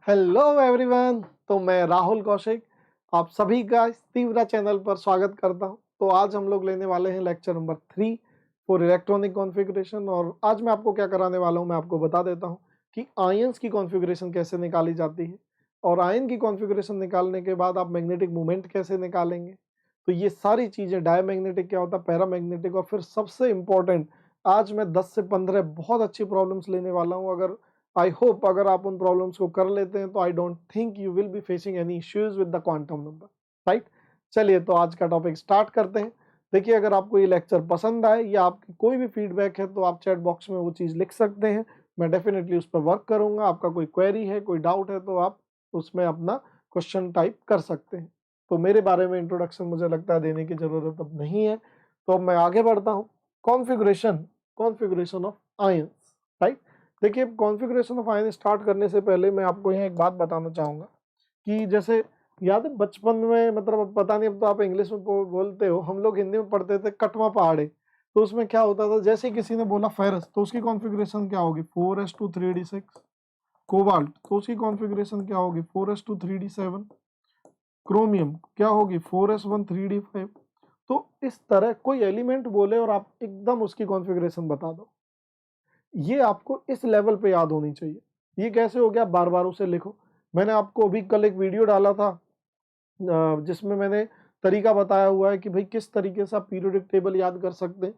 Hello everyone. तो मैं राहुल कौशिक आप सभी का इस तीव्रा चैनल पर स्वागत करता हूं। तो आज हम लोग लेने वाले हैं lecture number 3 for electronic configuration. और आज मैं आपको क्या कराने वाला हूं, मैं आपको बता देता हूं कि आयंस की कॉन्फ़िगरेशन कैसे निकाली जाती है और आयन की कॉन्फ़िगरेशन निकालने के बाद आप मैग्नेटिक मोमेंट कैसे निकालेंगे। तो ये सारी चीज़ें, डायमैग्नेटिक क्या होता है, पैरामैग्नेटिक, और फिर सबसे इम्पोर्टेंट आज मैं 10 से 15 बहुत अच्छी प्रॉब्लम्स लेने वाला हूँ। अगर आई होप अगर आप उन प्रॉब्लम्स को कर लेते हैं तो I don't think you will be facing any issues with the quantum number, right. चलिए तो आज का टॉपिक स्टार्ट करते हैं। देखिए, अगर आपको ये लेक्चर पसंद आए या आपकी कोई भी फीडबैक है तो आप चैट बॉक्स में वो चीज़ लिख सकते हैं। मैं डेफिनेटली उस पर वर्क करूंगा। आपका कोई क्वेरी है, कोई डाउट है तो आप उसमें अपना क्वेश्चन टाइप कर सकते हैं। तो मेरे बारे में इंट्रोडक्शन मुझे लगता है देने की जरूरत अब नहीं है, तो अब मैं आगे बढ़ता हूँ। Configuration configuration of ions, right. देखिए, कॉन्फ़िगरेशन ऑफ आयन स्टार्ट करने से पहले मैं आपको यहाँ एक बात बताना चाहूँगा कि जैसे याद है बचपन में, मतलब अब पता नहीं, अब तो आप इंग्लिश में बोलते हो, हम लोग हिंदी में पढ़ते थे कटवा पहाड़े। तो उसमें क्या होता था, जैसे किसी ने बोला फेरस तो उसकी कॉन्फ़िगरेशन क्या होगी, 4s2 3d6। कोबाल्ट तो उसकी कॉन्फ़िगरेशन क्या होगी, 4s2 3d7। क्रोमियम क्या होगी, 4s1 3d5। तो इस तरह कोई एलिमेंट बोले और आप एकदम उसकी कॉन्फ़िगरेशन बता दो, ये आपको इस लेवल पे याद होनी चाहिए। ये कैसे हो गया, बार बार उसे लिखो। मैंने आपको अभी कल एक वीडियो डाला था जिसमें मैंने तरीका बताया हुआ है कि भाई किस तरीके से आप पीरियोडिक टेबल याद कर सकते हैं।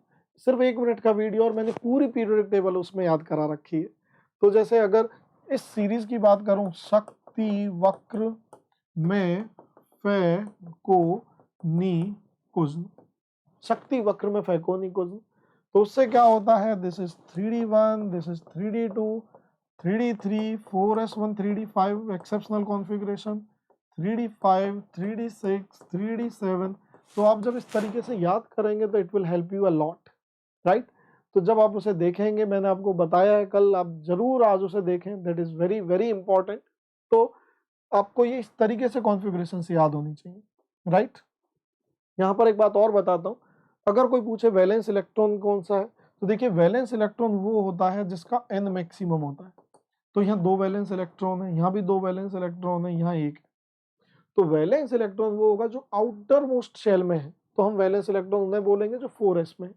सिर्फ 1 मिनट का वीडियो और मैंने पूरी पीरियोडिक टेबल उसमें याद करा रखी है। तो जैसे अगर इस सीरीज की बात करूं, शक्ति वक्र में फैकोनिकुज्म, शक्ति वक्र में फैकोनिकुज्म, तो उससे क्या होता है, this is 3d1, this is 3d2, 3d3, 4s1 3d5 exceptional configuration, 3d5, 3d6, 3d7। तो आप जब इस तरीके से याद करेंगे तो it will help you a lot, right. तो जब आप उसे देखेंगे, मैंने आपको बताया है कल, आप जरूर आज उसे देखें, that is very very important. तो आपको ये इस तरीके से कॉन्फ़िगरेशन से याद होनी चाहिए, राइट। यहाँ पर एक बात और बताता हूँ, अगर कोई पूछे वैलेंस इलेक्ट्रॉन कौन सा है, तो देखिए वैलेंस इलेक्ट्रॉन वो होता है जिसका n मैक्सिमम होता है। तो यहाँ 2 वैलेंस इलेक्ट्रॉन है, यहाँ भी 2 वैलेंस इलेक्ट्रॉन है, यहाँ एक है। तो वैलेंस इलेक्ट्रॉन वो होगा जो आउटर मोस्ट शेल में है, तो हम वैलेंस इलेक्ट्रॉन उन्हें बोलेंगे जो 4s में है।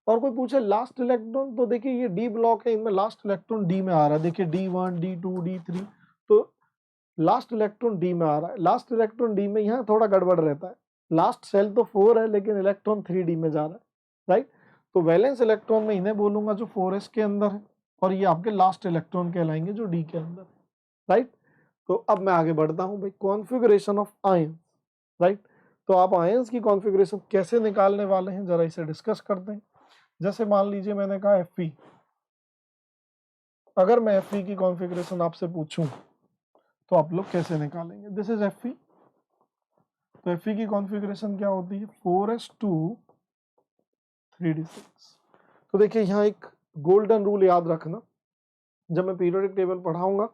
और कोई पूछे लास्ट इलेक्ट्रॉन, तो देखिए ये डी ब्लॉक है, इनमें लास्ट इलेक्ट्रॉन डी में आ रहा है। देखिए d1, d2, d3, तो लास्ट इलेक्ट्रॉन डी में आ रहा है। लास्ट इलेक्ट्रॉन डी में यहाँ थोड़ा गड़बड़ रहता है, लास्ट सेल तो 4 है लेकिन इलेक्ट्रॉन 3d में जा रहा है, राइट। तो वैलेंस इलेक्ट्रॉन में इन्हें बोलूंगा जो 4s के अंदर है, और ये आपके लास्ट इलेक्ट्रॉन कहलाएंगे जो डी के अंदर है, राइट। तो अब मैं आगे बढ़ता हूं भाई, कॉन्फ़िगरेशन ऑफ आयंस, राइट। तो आप आयंस की कॉन्फ़िगरेशन कैसे निकालने वाले हैं, जरा इसे डिस्कस करते हैं। जैसे मान लीजिए मैंने कहा Fe, अगर मैं Fe की कॉन्फ़िगरेशन आपसे पूछूं तो आप लोग कैसे निकालेंगे। This is Fe। तो Fe की कॉन्फ़िगरेशन क्या होती है, 4s2 3d6। तो देखिए यहाँ एक गोल्डन रूल याद रखना, जब मैं पीरियोडिक टेबल पढ़ाऊंगा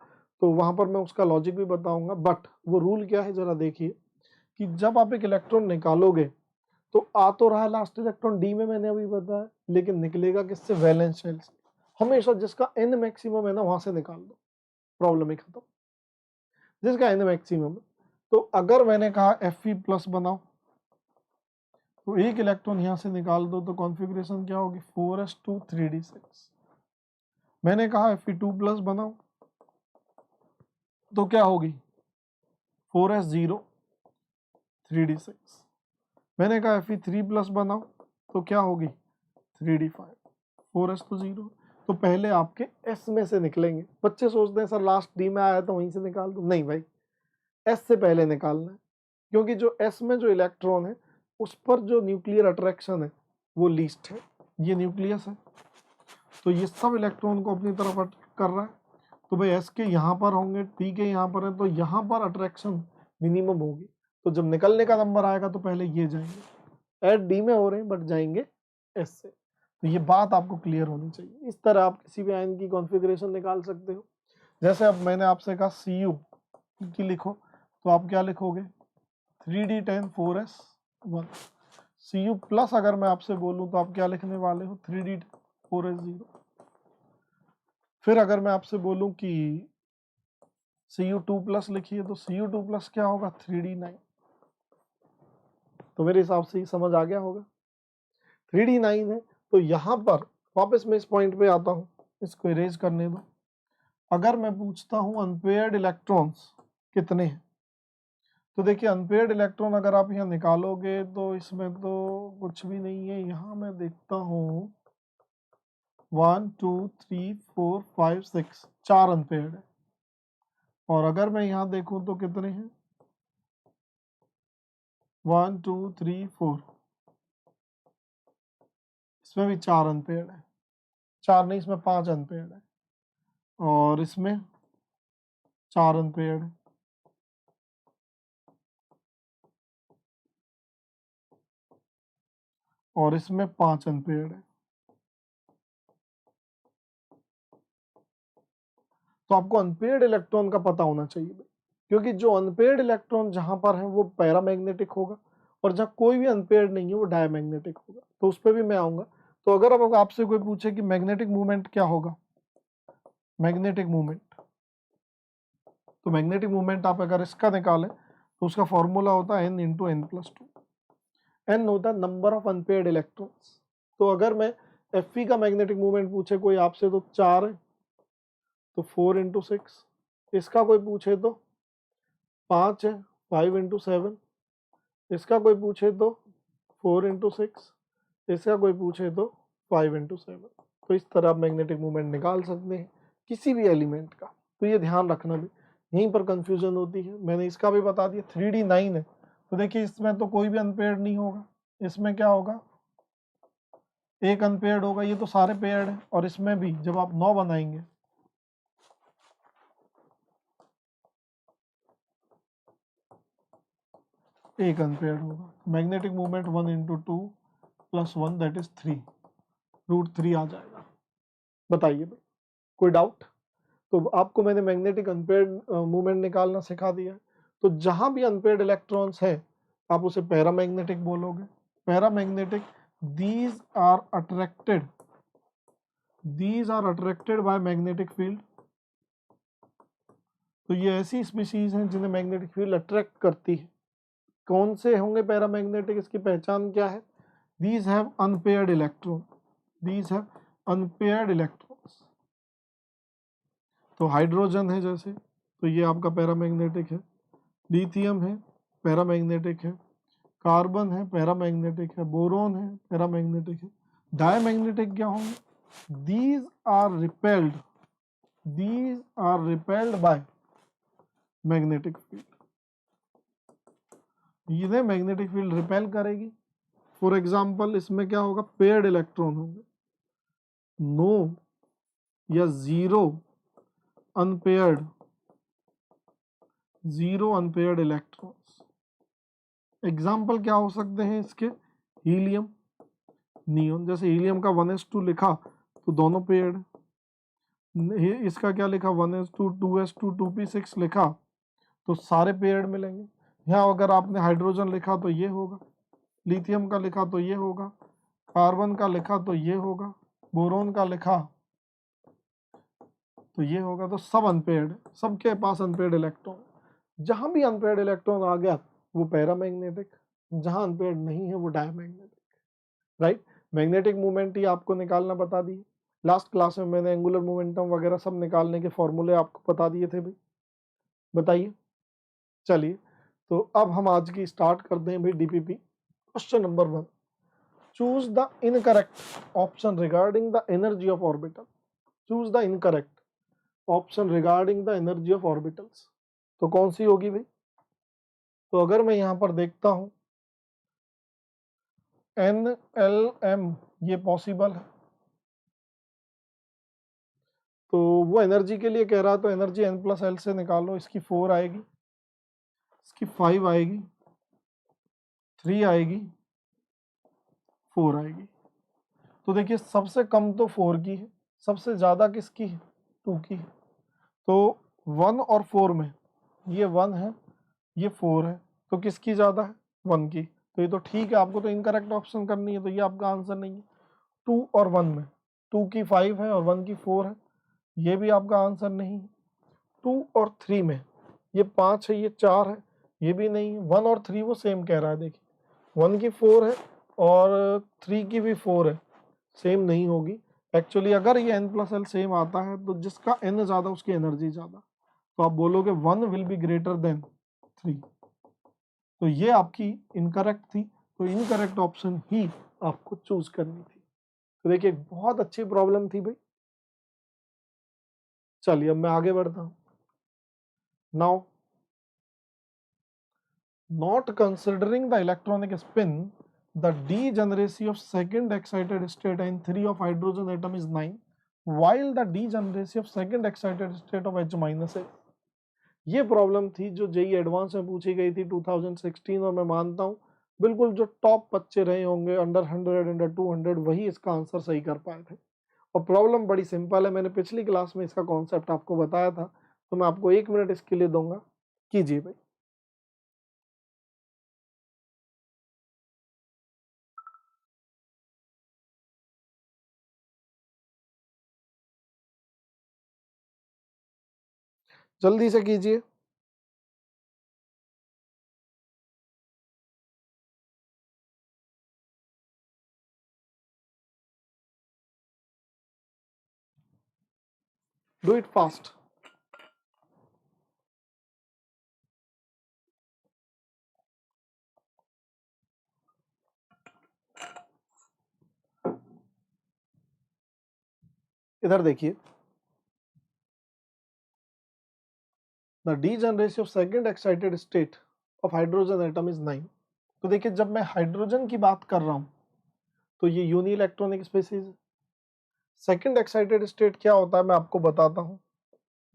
तो वहां पर मैं उसका लॉजिक भी बताऊंगा, बट वो रूल क्या है जरा देखिए कि जब आप एक इलेक्ट्रॉन निकालोगे तो आ तो रहा है लास्ट इलेक्ट्रॉन डी में, मैंने अभी बताया, लेकिन निकलेगा किससे, वैलेंस शेल से। हमेशा जिसका n मैक्सिमम है ना वहां से निकाल दो, प्रॉब्लम ही खत्म। जिसका n मैक्सिमम है, तो अगर मैंने कहा Fe प्लस बनाओ तो एक इलेक्ट्रॉन यहां से निकाल दो, तो कॉन्फ़िगरेशन क्या होगी, 4s2 3d6। मैंने कहा Fe2 प्लस बनाओ तो क्या होगी, 4s0 3d6। मैंने कहा Fe3 प्लस बनाओ तो क्या होगी, 3d5। 4s तो 0, तो पहले आपके s में से निकलेंगे। बच्चे सोचते हैं सर लास्ट d में आया तो वहीं से निकाल दो, नहीं भाई, s से पहले निकालना है, क्योंकि जो s में जो इलेक्ट्रॉन है उस पर जो न्यूक्लियर अट्रैक्शन है वो लीस्ट है, ये न्यूक्लियस है। तो ये सब इलेक्ट्रॉन को अपनी तरफ अट्रैक्ट कर रहा है। तो भाई s के यहाँ पर होंगे, t के यहाँ पर है, तो यहाँ पर अट्रैक्शन मिनिमम होगी। तो जब निकलने का नंबर आएगा तो पहले ये जाएंगे, एट डी में हो रहे हैं बट जाएंगे s से। तो ये बात आपको क्लियर होनी चाहिए। इस तरह आप किसी भी आयन की कॉन्फ़िगरेशन निकाल सकते हो। जैसे अब मैंने आपसे कहा Cu की लिखो, तो आप क्या लिखोगे, 3d10 4s1। Cu प्लस अगर मैं आपसे बोलूं तो आप क्या लिखने वाले हो, 3d 4s0। फिर अगर मैं आपसे बोलूं कि Cu2+ लिखिए तो Cu2+ क्या होगा 3D9। तो मेरे हिसाब से ही समझ आ गया होगा 3D9 है। तो यहाँ पर वापस मैं इस पॉइंट पे आता हूँ, इसको इरेज करने दो। अगर मैं पूछता हूँ अनपेयर्ड इलेक्ट्रॉन्स कितने हैं, तो देखिए अनपेयर्ड इलेक्ट्रॉन अगर आप यहाँ निकालोगे तो इसमें तो कुछ भी नहीं है। यहाँ मैं देखता हूँ 1 2 3 4 5 6 4 अनपेयर्ड है। और अगर मैं यहाँ देखूँ तो कितने हैं 1 2 3 4, इसमें भी 4 अनपेयर्ड है। 4 नहीं, इसमें 5 अनपेयर्ड है और इसमें 4 अनपेयर्ड है। और इसमें 5 अनपेयर्ड है। तो आपको अनपेयर्ड इलेक्ट्रॉन का पता होना चाहिए भाई, क्योंकि जो अनपेयर्ड इलेक्ट्रॉन जहां पर है वो पैरामैग्नेटिक होगा और जहां कोई भी अनपेयर्ड नहीं है वो डायमैग्नेटिक होगा। तो उस पर भी मैं आऊंगा। तो अगर अब आपसे कोई पूछे कि मैग्नेटिक मूवमेंट क्या होगा, मैग्नेटिक मूवमेंट, तो मैग्नेटिक मूवमेंट आप अगर इसका निकालें तो उसका फॉर्मूला होता है n×n+2। n होता है नंबर ऑफ अनपेयर्ड इलेक्ट्रॉन्स। तो अगर मैं Fe का मैग्नेटिक मूवमेंट पूछे कोई आपसे तो 4 है, तो 4×6। इसका कोई पूछे तो 5 है, 5×7। इसका कोई पूछे तो 4×6। इसका कोई पूछे तो 5×7। तो इस तरह आप मैग्नेटिक मूवमेंट निकाल सकते हैं किसी भी एलिमेंट का। तो ये ध्यान रखना भी, यहीं पर कंफ्यूजन होती है। मैंने इसका भी बता दिया 3D9 है। तो देखिए इसमें तो कोई भी अनपेयर्ड नहीं होगा। इसमें क्या होगा, एक अनपेयर्ड होगा, ये तो सारे पेयर्ड है। और इसमें भी जब आप 9 बनाएंगे एक अनपेयर्ड होगा। मैग्नेटिक मूवमेंट 1×2 + 1 दैट इज 3, √3 आ जाएगा। बताइए भाई, कोई डाउट? तो आपको मैंने मैग्नेटिक अनपेयर्ड मूवमेंट निकालना सिखा दिया है। तो जहां भी अनपेयर्ड इलेक्ट्रॉन्स है आप उसे पैरामैग्नेटिक बोलोगे। Paramagnetic, these are attracted by magnetic field. तो ये ऐसी स्पीशीज हैं जिन्हें मैग्नेटिक फील्ड अट्रैक्ट करती है। कौन से होंगे पैरामैग्नेटिक, इसकी पहचान क्या है? These have unpaired electron, these have unpaired electrons. तो हाइड्रोजन है जैसे, तो ये आपका पैरामैग्नेटिक है। लिथियम है, पैरामैग्नेटिक है। कार्बन है, पैरामैग्नेटिक है। बोरोन है, पैरामैग्नेटिक है। डायमैग्नेटिक क्या होंगे? These are repelled by magnetic field. इन्हें मैग्नेटिक फील्ड रिपेल करेगी। फॉर एग्जाम्पल इसमें क्या होगा, पेयर्ड इलेक्ट्रॉन होंगे, नो या unpaired zero unpaired electrons. Example क्या हो सकते हैं इसके? Helium, neon. जैसे हीलियम का 1s2 लिखा तो दोनों पेयर्ड। इसका क्या लिखा 1s2 2s2 2p6 लिखा तो सारे पेयर्ड मिलेंगे। यहाँ अगर आपने हाइड्रोजन लिखा तो ये होगा, लिथियम का लिखा तो ये होगा, कार्बन का लिखा तो ये होगा, बोरोन का लिखा तो ये होगा। तो सब अनपेयर्ड, सबके पास अनपेयर्ड इलेक्ट्रॉन। जहां भी अनपेयर्ड इलेक्ट्रॉन आ गया वो पैरामैग्नेटिक, जहां अनपेयर्ड नहीं है वो डायमैग्नेटिक। राइट। मैग्नेटिक मूवमेंट ही आपको निकालना बता दी। लास्ट क्लास में मैंने एंगुलर मोमेंटम वगैरह सब निकालने के फॉर्मूले आपको बता दिए थे भाई। बताइए। चलिए तो अब हम आज की स्टार्ट करते हैं भाई DPP. Question number 1, choose the incorrect option regarding the energy of orbital. Choose the incorrect option regarding the energy of orbitals. तो कौन सी होगी भाई? तो अगर मैं यहां पर देखता हूं NLM, ये पॉसिबल है। तो वो एनर्जी के लिए कह रहा, तो एनर्जी N+L से निकालो। इसकी 4 आएगी, इसकी 5 आएगी, 3 आएगी, 4 आएगी। तो देखिए सबसे कम तो 4 की है, सबसे ज़्यादा किसकी है? 2 की है। तो 1 और 4 में ये 1 है, ये 4 है, तो किसकी ज़्यादा है? 1 की। तो ये तो ठीक है, आपको तो इनकरेक्ट ऑप्शन करनी है, तो ये आपका आंसर नहीं है। 2 और 1 में 2 की 5 है और 1 की 4 है, ये भी आपका आंसर नहीं है। 2 और 3 में, ये 5 है, ये 4 है, ये भी नहीं है। 1 और 3 वो सेम कह रहा है, देखिए 1 की 4 है और 3 की भी 4 है, सेम नहीं होगी। एक्चुअली अगर ये n+l सेम आता है तो जिसका n ज़्यादा उसकी एनर्जी ज़्यादा, तो आप बोलोगे 1 विल बी ग्रेटर देन 3। तो ये आपकी इनकरेक्ट थी, तो इनकरेक्ट ऑप्शन ही आपको चूज करनी थी। तो देखिए बहुत अच्छी प्रॉब्लम थी भाई। चलिए अब मैं आगे बढ़ता हूँ। Now not considering the electronic spin, the degeneracy of second excited state in 3 of hydrogen atom is 9, while the degeneracy of second excited state of H minus है। ये प्रॉब्लम थी जो जेई एडवांस में पूछी गई थी 2016, और मैं मानता हूँ बिल्कुल जो टॉप बच्चे रहे होंगे अंडर 100 अंडर 200 वही इसका आंसर सही कर पाए थे। और प्रॉब्लम बड़ी सिंपल है, मैंने पिछली क्लास में इसका कॉन्सेप्ट आपको बताया था, तो मैं आपको 1 मिनट इसके लिए दूंगा, कीजिए भाई। जल्दी से कीजिए। Do it fast. इधर देखिए, the degeneracy of second excited state of hydrogen atom is 9। तो देखिए जब मैं हाइड्रोजन की बात कर रहा हूं तो ये unielectronic species. Second excited state क्या होता है मैं आपको बताता हूं।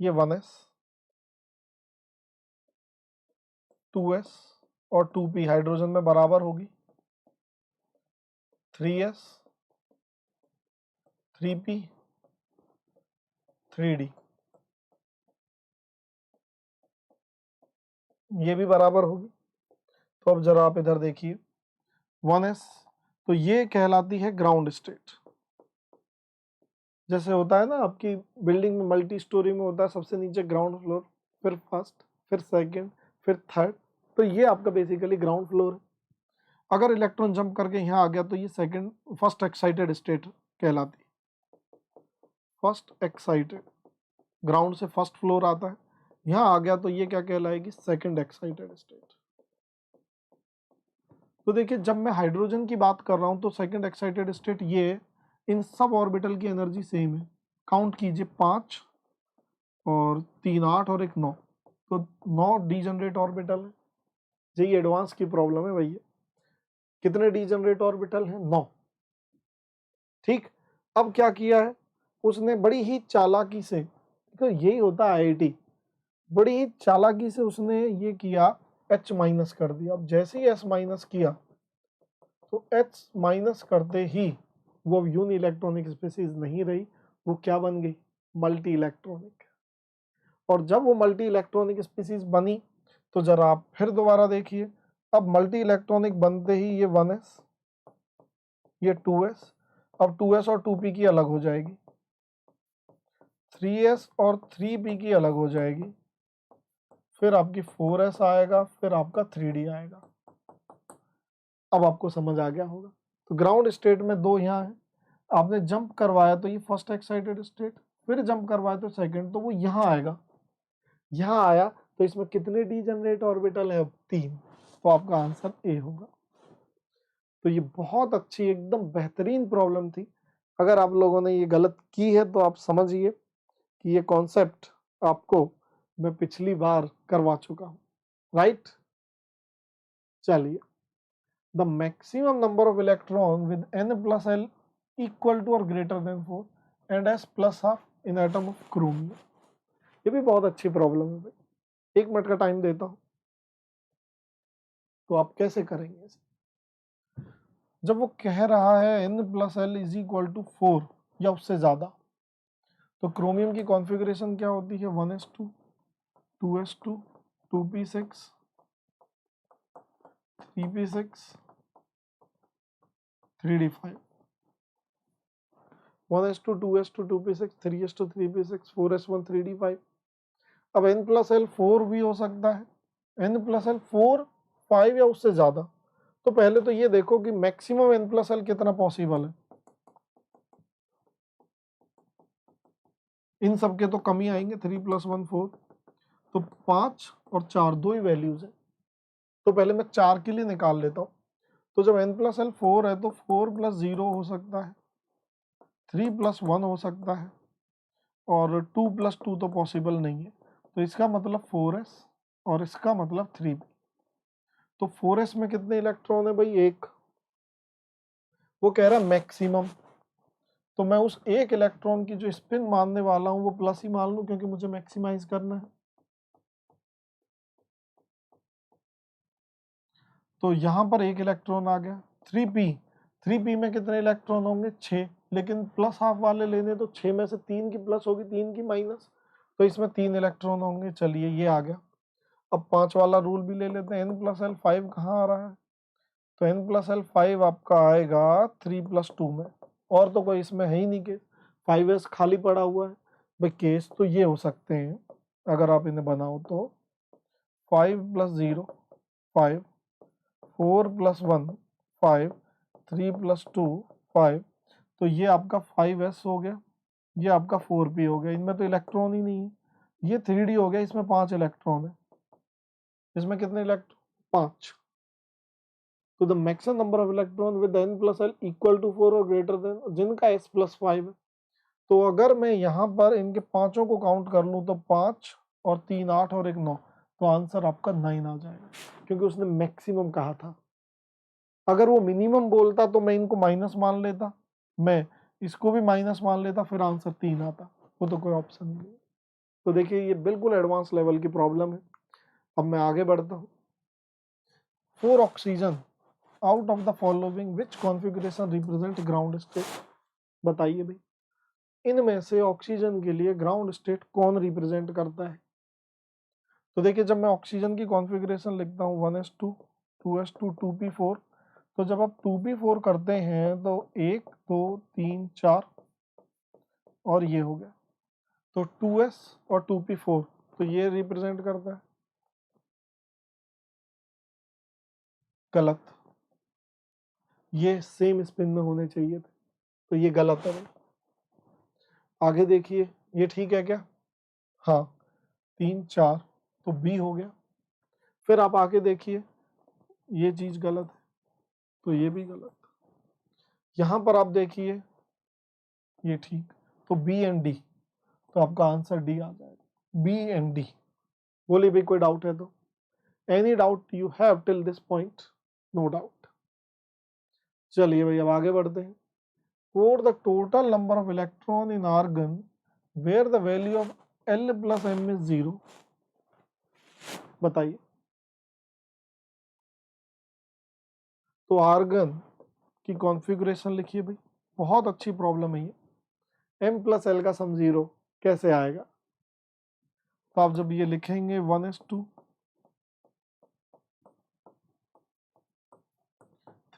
ये 1s 2s और 2p हाइड्रोजन में बराबर होगी, 3s 3p 3d ये भी बराबर होगी। तो अब जरा आप इधर देखिए, 1s तो ये कहलाती है ग्राउंड स्टेट। जैसे होता है ना आपकी बिल्डिंग में, मल्टी स्टोरी में होता है सबसे नीचे ग्राउंड फ्लोर, फिर फर्स्ट, फिर सेकंड, फिर थर्ड, तो ये आपका बेसिकली ग्राउंड फ्लोर है। अगर इलेक्ट्रॉन जंप करके यहाँ आ गया तो ये सेकंड फर्स्ट एक्साइटेड स्टेट कहलाती है। फर्स्ट एक्साइटेड, ग्राउंड से फर्स्ट फ्लोर आता है, यहाँ आ गया तो ये क्या कहलाएगी, सेकंड एक्साइटेड स्टेट। तो देखिए जब मैं हाइड्रोजन की बात कर रहा हूँ तो सेकंड एक्साइटेड स्टेट ये, इन सब ऑर्बिटल की एनर्जी सेम है। काउंट कीजिए, 5 और 3 8 और 1 9, तो 9 डीजनरेट ऑर्बिटल है। यही एडवांस की प्रॉब्लम है भैया, कितने डीजनरेट ऑर्बिटल हैं, 9। ठीक, अब क्या किया है उसने, बड़ी ही चालाकी से, तो यही होता है आईआईटी, बड़ी ही चालाकी से उसने ये किया, H माइनस कर दिया। अब जैसे ही S माइनस किया तो H माइनस करते ही वो यूनि इलेक्ट्रॉनिक स्पीसीज नहीं रही, वो क्या बन गई, मल्टी इलेक्ट्रॉनिक। और जब वो मल्टी इलेक्ट्रॉनिक स्पीसीज बनी तो जरा आप फिर दोबारा देखिए, अब मल्टी इलेक्ट्रॉनिक बनते ही ये 1s ये 2s, अब 2s और 2p की अलग हो जाएगी, 3s और 3p की अलग हो जाएगी, फिर आपकी 4s आएगा, फिर आपका 3d आएगा। अब आपको समझ आ गया होगा। तो ग्राउंड स्टेट में 2 यहाँ है, आपने जंप करवाया तो ये फर्स्ट एक्साइटेड स्टेट, फिर जंप करवाया तो सेकंड, तो वो यहाँ आएगा। यहाँ आया तो इसमें कितने डीजनरेट ऑर्बिटल है, अब 3, तो आपका आंसर ए होगा। तो ये बहुत अच्छी एकदम बेहतरीन प्रॉब्लम थी। अगर आप लोगों ने ये गलत की है तो आप समझिए कि ये कॉन्सेप्ट आपको मैं पिछली बार करवा चुका हूँ, राइट। चलिए, the maximum number of electron with n+l equal to और greater than 4 and s+half in atom of chromium. ये भी बहुत अच्छी प्रॉब्लम है भाई, 1 मिनट का टाइम देता हूँ। तो आप कैसे करेंगे इसे, जब वो कह रहा है n+l इज इक्वल टू 4 या उससे ज्यादा, तो क्रोमियम की कॉन्फ़िगरेशन क्या होती है, 1s2 2s2 2p6 3p6 3d5, 1s2 2s2 2p6 3s2 3p6 4s1 3d5। अब n प्लस एल 4 भी हो सकता है, n प्लस एल 4, 5 या उससे ज़्यादा। तो पहले तो ये देखो कि मैक्सिमम n प्लस एल कितना पॉसिबल है। इन सब के तो कम ही आएंगे, 3 + 1 4, तो 5 और 4 दो ही वैल्यूज है। तो पहले मैं 4 के लिए निकाल लेता हूँ। तो जब n प्लस एल 4 है तो 4 + 0 हो सकता है, 3 + 1 हो सकता है, और 2 + 2 तो पॉसिबल नहीं है। तो इसका मतलब 4s और इसका मतलब 3p। तो 4s में कितने इलेक्ट्रॉन है भाई? एक। वो कह रहा है मैक्सिमम, तो मैं उस एक इलेक्ट्रॉन की जो स्पिन मानने वाला हूँ वो प्लस ही मान लूँ, क्योंकि मुझे मैक्सिमाइज करना है। तो यहाँ पर एक इलेक्ट्रॉन आ गया। 3p में कितने इलेक्ट्रॉन होंगे? 6, लेकिन प्लस हाफ वाले लेने तो 6 में से 3 की प्लस होगी, 3 की माइनस, तो इसमें 3 इलेक्ट्रॉन होंगे। चलिए ये आ गया। अब 5 वाला रूल भी ले लेते हैं। n प्लस एल 5 कहाँ आ रहा है? तो n प्लस एल 5 आपका आएगा 3 + 2 में, और तो कोई इसमें है ही नहीं केस। 5s खाली पड़ा हुआ है भाई। केस तो ये हो सकते हैं अगर आप इन्हें बनाओ तो 5 + 0 5, 4 + 1 5, 3 + 2 5, तो ये आपका 5s हो गया, ये आपका 4p हो गया। इनमें तो इलेक्ट्रॉन ही नहीं है। ये 3d हो गया, इसमें 5 इलेक्ट्रॉन है। इसमें कितने इलेक्ट्रॉन? 5। तो the maximum number of electron with n plus L equal to 4 और ग्रेटर देन, जिनका s + 5 है। तो अगर मैं यहाँ पर इनके पांचों को काउंट कर लूँ तो 5 और 3 8 और 1 9, तो आंसर आपका 9 आ जाएगा, क्योंकि उसने मैक्सिमम कहा था। अगर वो मिनिमम बोलता तो मैं इनको माइनस मान लेता, मैं इसको भी माइनस मान लेता, फिर आंसर 3 आता। वो तो कोई ऑप्शन नहीं है। तो देखिए ये बिल्कुल एडवांस लेवल की प्रॉब्लम है। अब मैं आगे बढ़ता हूँ। For oxygen out of the following which configuration represent ground state? बताइए भाई, इनमें से ऑक्सीजन के लिए ग्राउंड स्टेट कौन रिप्रेजेंट करता है? तो देखिए जब मैं ऑक्सीजन की कॉन्फ़िगरेशन लिखता हूँ 1s2 2s2 2p4, तो जब आप 2p4 करते हैं तो 1 2 3 4 और ये हो गया, तो 2s और 2p4, तो ये रिप्रेजेंट करता है। गलत, ये सेम स्पिन में होने चाहिए थे, तो ये गलत है भाई। आगे देखिए, ये ठीक है क्या? हाँ, 3 4, तो बी हो गया। फिर आप आगे देखिए, ये चीज गलत है, तो ये भी गलत। यहाँ पर आप देखिए, ये ठीक, तो बी एंड डी, तो आपका आंसर डी आ जाएगा, बी एंड डी। बोलिए भाई कोई डाउट है तो? Any doubt you have till this point? No doubt. चलिए भाई अब आगे बढ़ते हैं। For the total number of electron in argon where the value of L + M is 0, बताइए। तो आर्गन की कॉन्फ़िगरेशन लिखिए भाई, बहुत अच्छी प्रॉब्लम है ये। m + L का सम 0 कैसे आएगा? तो आप जब ये लिखेंगे 1s2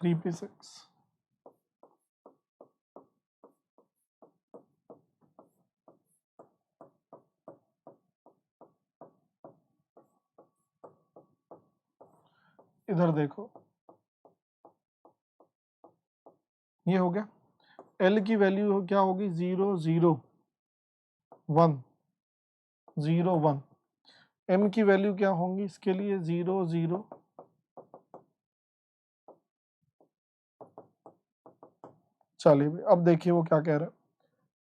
3p6, इधर देखो, ये हो गया। L की वैल्यू क्या होगी? 0 0 1 0 1। M की वैल्यू क्या होंगी इसके लिए? 0 0। चलिए भाई अब देखिए वो क्या कह रहा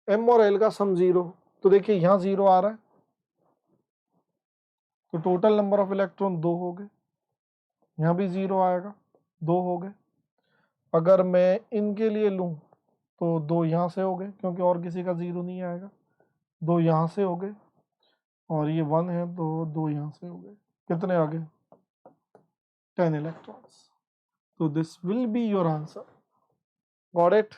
है। M और L का सम 0, तो देखिए यहाँ 0 आ रहा है, तो टोटल नंबर ऑफ इलेक्ट्रॉन 2 हो गए। यहाँ भी 0 आएगा, 2 हो गए। अगर मैं इनके लिए लूँ तो 2 यहाँ से हो गए, क्योंकि और किसी का 0 नहीं आएगा। 2 यहाँ से हो गए, और ये 1 है तो 2 यहाँ से हो गए। कितने आ गए? 10 इलेक्ट्रॉन्स। तो this will be your answer. Got it?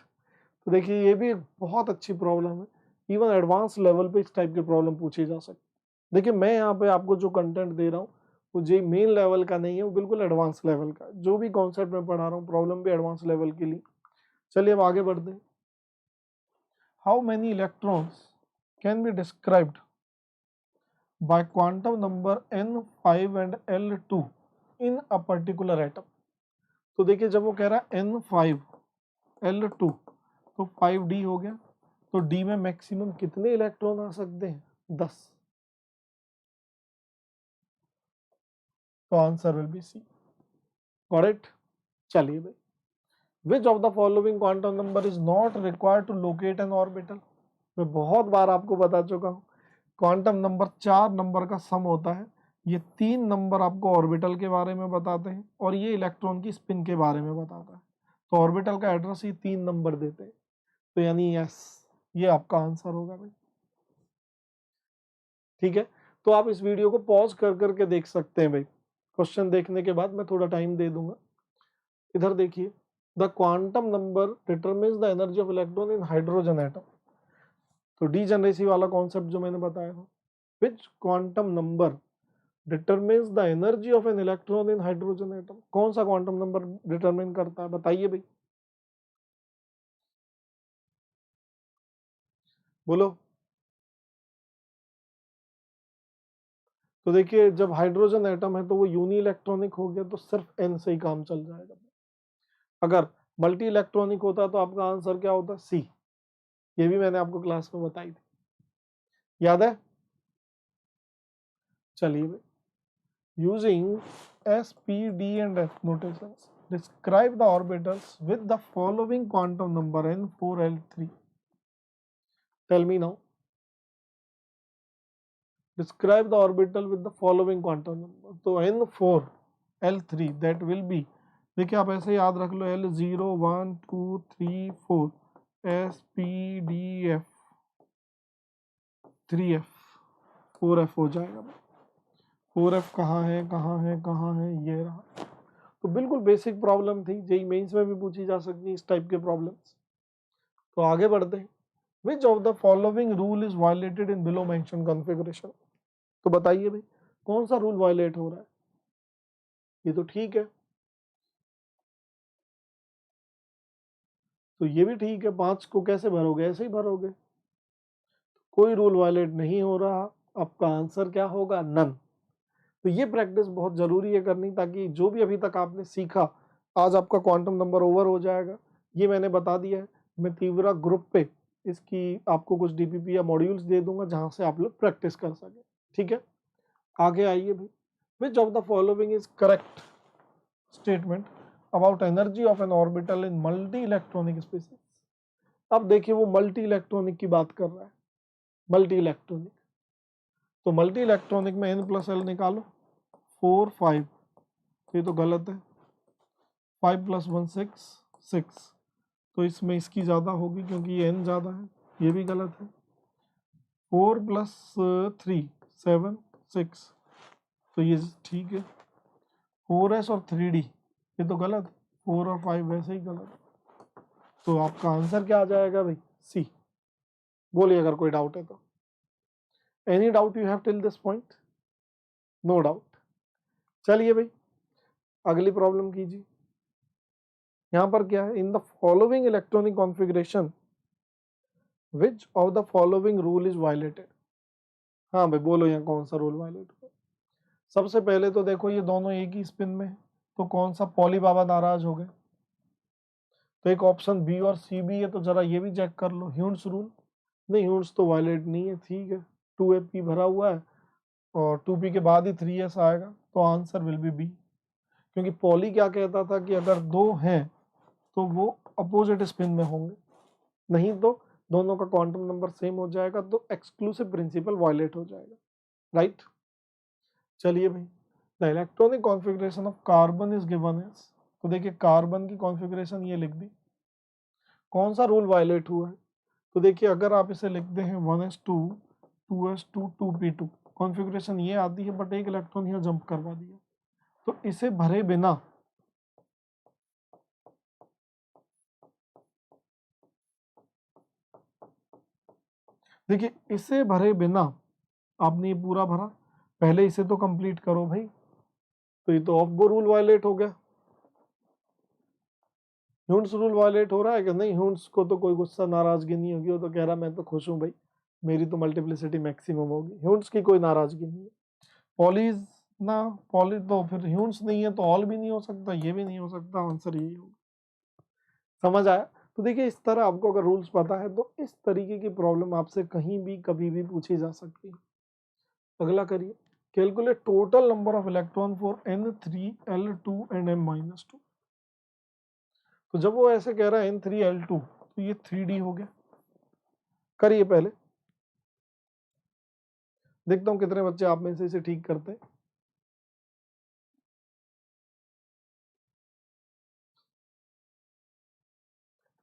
तो देखिए ये भी बहुत अच्छी प्रॉब्लम है। इवन एडवांस लेवल पे इस टाइप की प्रॉब्लम पूछी जा सकती है। देखिए मैं यहाँ पे आपको जो कंटेंट दे रहा हूँ वो जे मेन लेवल का नहीं है, वो बिल्कुल एडवांस लेवल का। जो भी कॉन्सेप्ट मैं पढ़ा रहा हूँ प्रॉब्लम भी एडवांस लेवल के लिए। चलिए अब आगे बढ़ते हैं। How many electrons can be described by quantum number n5 and l2 in a particular atom। तो देखिए जब वो कह रहा है n5 l2 तो 5d हो गया, तो d में मैक्सिमम कितने इलेक्ट्रॉन आ सकते हैं? 10। तो answer will be C. Got it? चलिए भाई, which of the following quantum number is not required to locate an orbital? मैं बहुत बार आपको बता चुका हूँ, क्वांटम नंबर 4 नंबर का सम होता है। ये 3 नंबर आपको ऑर्बिटल के बारे में बताते हैं और ये इलेक्ट्रॉन की स्पिन के बारे में बताता है। तो ऑर्बिटल का एड्रेस ही 3 नंबर देते हैं, तो यानी यस, ये आपका आंसर होगा भाई। ठीक है, तो आप इस वीडियो को पॉज कर करके देख सकते हैं भाई। क्वेश्चन देखने के बाद मैं थोड़ा टाइम दे दूंगा। इधर देखिए, the quantum number determines the energy of electron in hydrogen atom. तो डीजेनरेसी वाला कॉन्सेप्ट जो मैंने बताया था, which quantum number determines the energy of an electron in hydrogen atom? कौन सा क्वांटम नंबर डिटरमिन करता है, बताइए भाई, बोलो। तो देखिए जब हाइड्रोजन एटम है तो वो यूनी इलेक्ट्रॉनिक हो गया, तो सिर्फ एन से ही काम चल जाएगा। अगर मल्टी इलेक्ट्रॉनिक होता तो आपका आंसर क्या होता? सी। ये भी मैंने आपको क्लास में बताई थी, याद है? चलिए भाई, using S P D and F notations describe the orbitals with the following quantum number n4l3। Tell me now, describe the orbital with the following quantum number। तो n4l3 that will be, देखिए आप ऐसे याद रख लो, l0 1 2 3 4 s p d f 3f 4f हो जाएगा। 4f कहाँ है, कहाँ है, कहाँ है? ये रहा। तो बिल्कुल बेसिक प्रॉब्लम थी, जेई मेंस में भी पूछी जा सकती है इस टाइप के प्रॉब्लम्स। तो आगे बढ़ते हैं। विच of the following rule is violated in below mention configuration? तो बताइए भाई, कौन सा रूल वायलेट हो रहा है? ये तो ठीक है, तो ये भी ठीक है। 5 को कैसे भरोगे? ऐसे ही भरोगे। कोई रूल वायलेट नहीं हो रहा, आपका आंसर क्या होगा? नन। तो ये प्रैक्टिस बहुत जरूरी है करनी, ताकि जो भी अभी तक आपने सीखा, आज आपका क्वांटम नंबर ओवर हो जाएगा। ये मैंने बता दिया है। मैं तीव्रा ग्रुप पे इसकी आपको कुछ डीपीपी या मॉड्यूल्स दे दूंगा, जहां से आप लोग प्रैक्टिस कर सके। ठीक है, आगे आइए भाई। Which of the following is correct statement about energy of an orbital in multi electronic species? अब देखिए वो मल्टी इलेक्ट्रॉनिक की बात कर रहा है, मल्टी इलेक्ट्रॉनिक। तो मल्टी इलेक्ट्रॉनिक में n प्लस एल निकालो, 4 5, ये तो गलत है। 5 प्लस 1 6 6, तो इसमें इसकी ज़्यादा होगी क्योंकि ये n ज़्यादा है, ये भी गलत है। 4 प्लस 3 7 6, तो ये ठीक है। 4s और 3d ये तो गलत है, 4 और 5 वैसे ही गलत है। तो आपका आंसर क्या आ जाएगा भाई? सी। बोलिए अगर कोई डाउट है तो। Any doubt you have till this point? No doubt. चलिए भाई, अगली प्रॉब्लम कीजिए। यहां पर क्या है? In the following electronic configuration which of the following rule is violated? हाँ भाई बोलो, यहाँ कौन सा रूल वायलेट हुआ? सबसे पहले तो देखो ये दोनों एक ही स्पिन में है, तो कौन सा पॉली बाबा नाराज हो गए? तो एक ऑप्शन बी और सी भी है, तो जरा ये भी चेक कर लो। ह्यून्स रूल, नहीं ह्यून्स तो वायलेट नहीं है, ठीक है। 2p भरा हुआ है और 2p के बाद ही 3s आएगा, तो आंसर विल बी बी। क्योंकि पॉली क्या कहता था कि अगर दो हैं तो वो अपोजिट स्पिन में होंगे, नहीं तो दोनों का क्वांटम नंबर सेम हो जाएगा, तो एक्सक्लूसिव प्रिंसिपल वायलेट हो जाएगा, राइट? चलिए भाई, the electronic configuration of carbon is given as. तो देखिए कार्बन की कॉन्फ़िगरेशन ये लिख दी, कौन सा रूल वायलेट हुआ है? तो देखिए अगर आप इसे लिखते हैं 1s2 2s2 2p2, कॉन्फ़िगरेशन ये आती है, बट एक इलेक्ट्रॉन यहाँ जंप करवा दिया, तो इसे भरे बिना देखिए इसे भरे बिना आपने ये पूरा भरा, पहले इसे तो कंप्लीट करो भाई। तो ये तो ऑफ गो रूल वायलेट हो गया। ह्यून्स रूल वायलेट हो रहा है कि नहीं? ह्यून्स को तो कोई गुस्सा नाराजगी नहीं होगी, वो तो कह रहा मैं तो खुश हूं भाई, मेरी तो मल्टीप्लिसिटी मैक्सिमम होगी, ह्यून्स की कोई नाराजगी नहीं है। पॉलीज ना, पॉली तो फिर ह्यून्स नहीं है तो ऑल भी नहीं हो सकता, ये भी नहीं हो सकता, आंसर यही होगा। समझ आया? तो देखिए इस तरह आपको अगर रूल्स पता है तो इस तरीके की प्रॉब्लम आपसे कहीं भी कभी भी पूछी जा सकती है। अगला करिए, calculate total number of electron for N3 L2 and M-2। तो जब वो ऐसे कह रहा है N3 L2 तो ये 3D हो गया। करिए पहले, देखता हूं कितने बच्चे आप में से इसे ठीक करते हैं।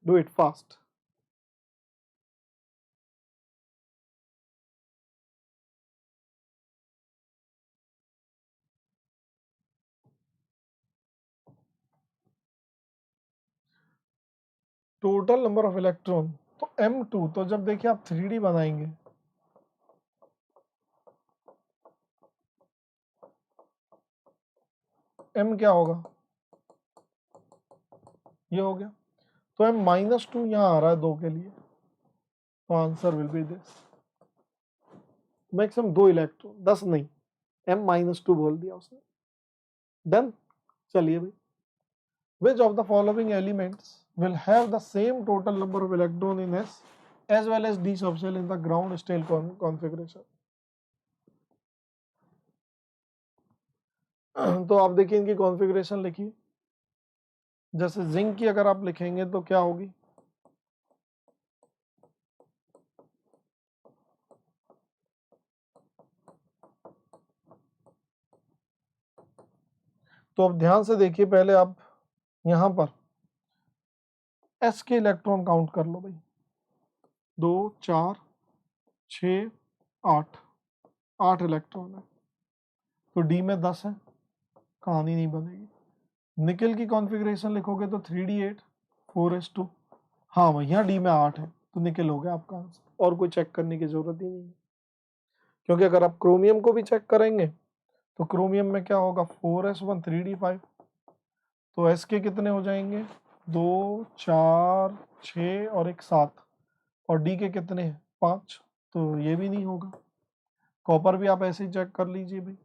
Do it fast. Total number of electron तो M2, तो जब देखिए आप 3D बनाएंगे M क्या होगा, ये हो गया। तो M-2 यहाँ आ रहा है 2 के लिए, तो answer will B this. Maximum 2 electron, 10 नहीं, M-2 बोल दिया उसने। डन। चलिए भाई, which of the following elements will have the same total number of electron in S as well as d subshell in the ground state configuration। तो आप देखिए इनकी कॉन्फ़िगरेशन लिखिए। जैसे जिंक की अगर आप लिखेंगे तो क्या होगी, तो अब ध्यान से देखिए, पहले आप यहां पर S के इलेक्ट्रॉन काउंट कर लो भाई, 2 4 6 8, 8 इलेक्ट्रॉन है, तो डी में 10 है, कहानी नहीं बनेगी। निकल की कॉन्फ़िगरेशन लिखोगे तो 3d8 4s2, हाँ भाई यहाँ डी में 8 है, तो निकल हो गया आपका आंसर, और कोई चेक करने की जरूरत ही नहीं है। क्योंकि अगर आप क्रोमियम को भी चेक करेंगे तो क्रोमियम में क्या होगा, 4s1 3d5, तो s के कितने हो जाएंगे, 2 4 6 और एक 7, और डी के कितने हैं 5, तो ये भी नहीं होगा। कॉपर भी आप ऐसे ही चेक कर लीजिए भाई,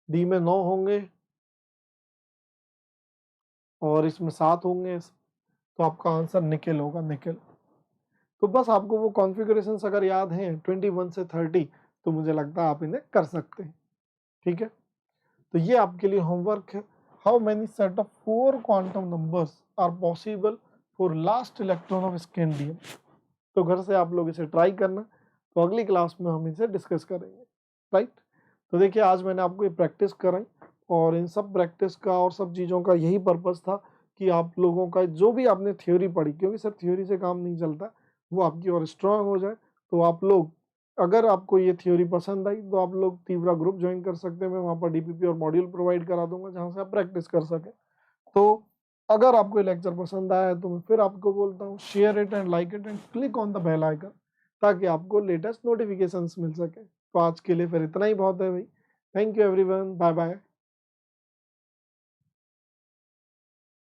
डी में 9 होंगे और इसमें 7 होंगे, तो आपका आंसर निकल होगा, निकल। तो बस आपको वो कॉन्फ़िगरेशंस अगर याद हैं 21 से 30, तो मुझे लगता है आप इन्हें कर सकते हैं। ठीक है, तो ये आपके लिए होमवर्क है। How many set of 4 quantum numbers are possible for last electron of scandium. तो घर से आप लोग इसे ट्राई करना, तो अगली क्लास में हम इसे डिस्कस करेंगे। राइट, तो देखिए आज मैंने आपको ये प्रैक्टिस कराई, और इन सब प्रैक्टिस का और सब चीज़ों का यही पर्पस था कि आप लोगों का जो भी आपने थ्योरी पढ़ी, क्योंकि सिर्फ थ्योरी से काम नहीं चलता, वो आपकी और स्ट्रांग हो जाए। तो आप लोग, अगर आपको ये थ्योरी पसंद आई तो आप लोग तीव्रा ग्रुप ज्वाइन कर सकते हैं। मैं वहाँ पर डीपीपी और मॉड्यूल प्रोवाइड करा दूंगा जहाँ से आप प्रैक्टिस कर सकें। तो अगर आपको ये लेक्चर पसंद आया है तो मैं फिर आपको बोलता हूँ, share it and like it and click on the bell icon, ताकि आपको लेटेस्ट नोटिफिकेशंस मिल सके। तो आज के लिए फिर इतना ही बहुत है भाई। Thank you everyone, bye bye.